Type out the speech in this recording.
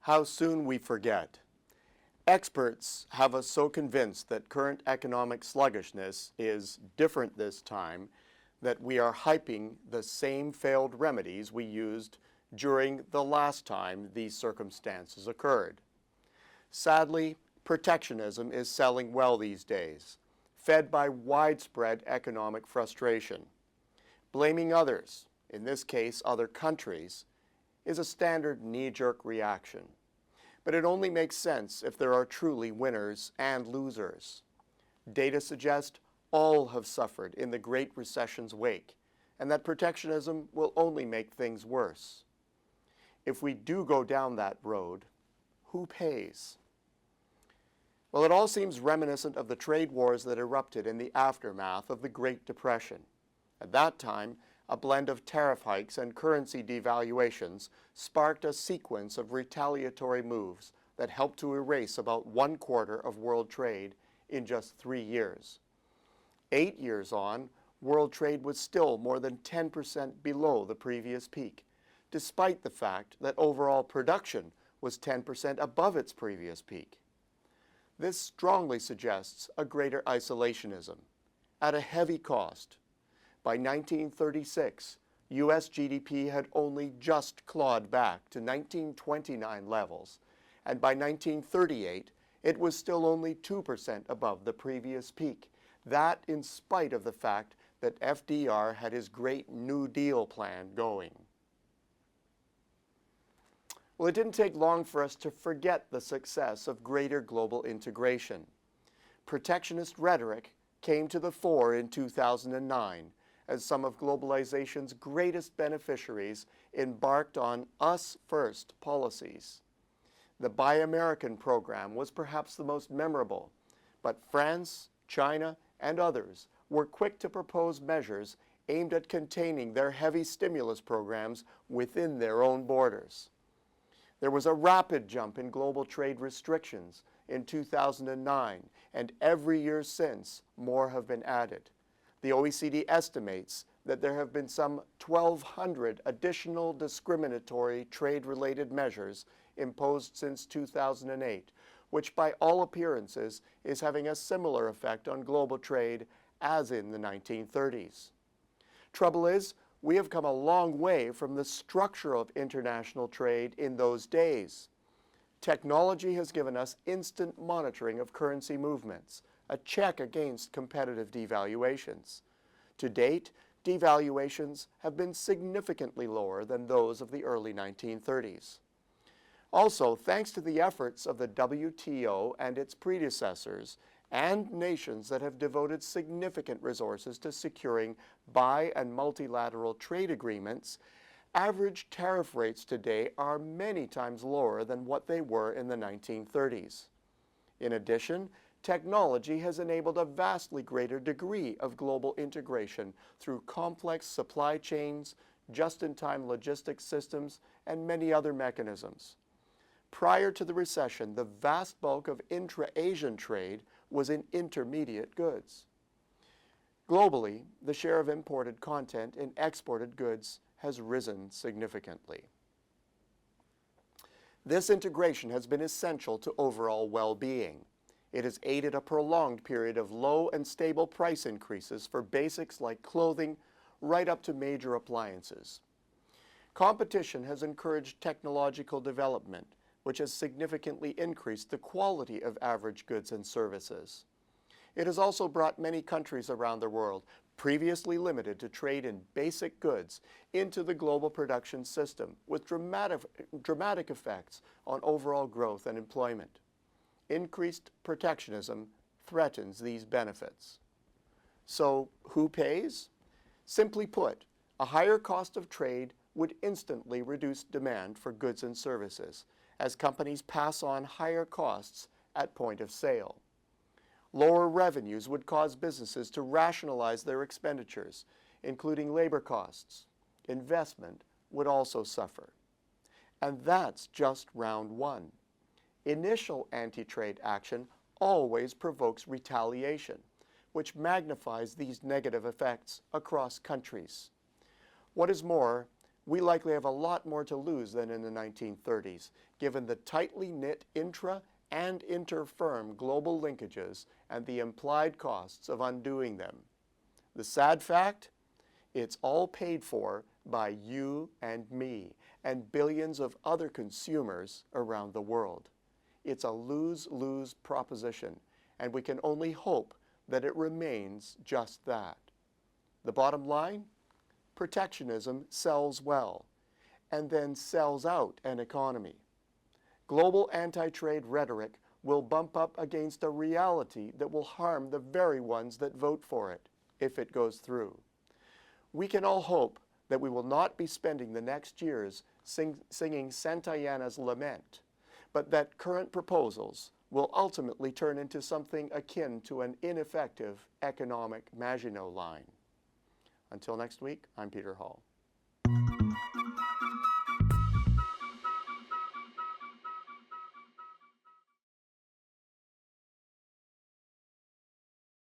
How soon we forget. Experts have us so convinced that current economic sluggishness is different this time that we are hyping the same failed remedies we used during the last time these circumstances occurred. Sadly, protectionism is selling well these days, fed by widespread economic frustration. Blaming others, in this case other countries, is a standard knee-jerk reaction. But it only makes sense if there are truly winners and losers. Data suggest all have suffered in the Great Recession's wake, and that protectionism will only make things worse. If we do go down that road, who pays? Well, it all seems reminiscent of the trade wars that erupted in the aftermath of the Great Depression. At that time, a blend of tariff hikes and currency devaluations sparked a sequence of retaliatory moves that helped to erase about 1/4 of world trade in just 3 years. 8 years on, world trade was still more than 10% below the previous peak, despite the fact that overall production was 10% above its previous peak. This strongly suggests a greater isolationism, at a heavy cost. By 1936, U.S. GDP had only just clawed back to 1929 levels, and by 1938, it was still only 2% above the previous peak. That in spite of the fact that FDR had his great New Deal plan going. Well, it didn't take long for us to forget the success of greater global integration. Protectionist rhetoric came to the fore in 2009 as some of globalization's greatest beneficiaries embarked on us-first policies. The Buy American program was perhaps the most memorable, but France, China, and others were quick to propose measures aimed at containing their heavy stimulus programs within their own borders. There was a rapid jump in global trade restrictions in 2009, and every year since, more have been added. The OECD estimates that there have been some 1,200 additional discriminatory trade-related measures imposed since 2008, which by all appearances is having a similar effect on global trade as in the 1930s. Trouble is, we have come a long way from the structure of international trade in those days. Technology has given us instant monitoring of currency movements, a check against competitive devaluations. To date, devaluations have been significantly lower than those of the early 1930s. Also, thanks to the efforts of the WTO and its predecessors, and nations that have devoted significant resources to securing bi- and multilateral trade agreements, average tariff rates today are many times lower than what they were in the 1930s. In addition, technology has enabled a vastly greater degree of global integration through complex supply chains, just-in-time logistics systems, and many other mechanisms. Prior to the recession, the vast bulk of intra-Asian trade was in intermediate goods. Globally, the share of imported content in exported goods has risen significantly. This integration has been essential to overall well-being. It has aided a prolonged period of low and stable price increases for basics like clothing, right up to major appliances. Competition has encouraged technological development, which has significantly increased the quality of average goods and services. It has also brought many countries around the world, previously limited to trade in basic goods, into the global production system, with dramatic effects on overall growth and employment. Increased protectionism threatens these benefits. So, who pays? Simply put, a higher cost of trade would instantly reduce demand for goods and services, as companies pass on higher costs at point of sale. Lower revenues would cause businesses to rationalize their expenditures, including labor costs. Investment would also suffer. And that's just round one. Initial anti-trade action always provokes retaliation, which magnifies these negative effects across countries. What is more, we likely have a lot more to lose than in the 1930s, given the tightly knit intra- and inter-firm global linkages and the implied costs of undoing them. The sad fact? It's all paid for by you and me and billions of other consumers around the world. It's a lose-lose proposition, and we can only hope that it remains just that. The bottom line? Protectionism sells well, and then sells out an economy. Global anti-trade rhetoric will bump up against a reality that will harm the very ones that vote for it, if it goes through. We can all hope that we will not be spending the next years singing Santayana's lament, but that current proposals will ultimately turn into something akin to an ineffective economic Maginot Line. Until next week, I'm Peter Hall.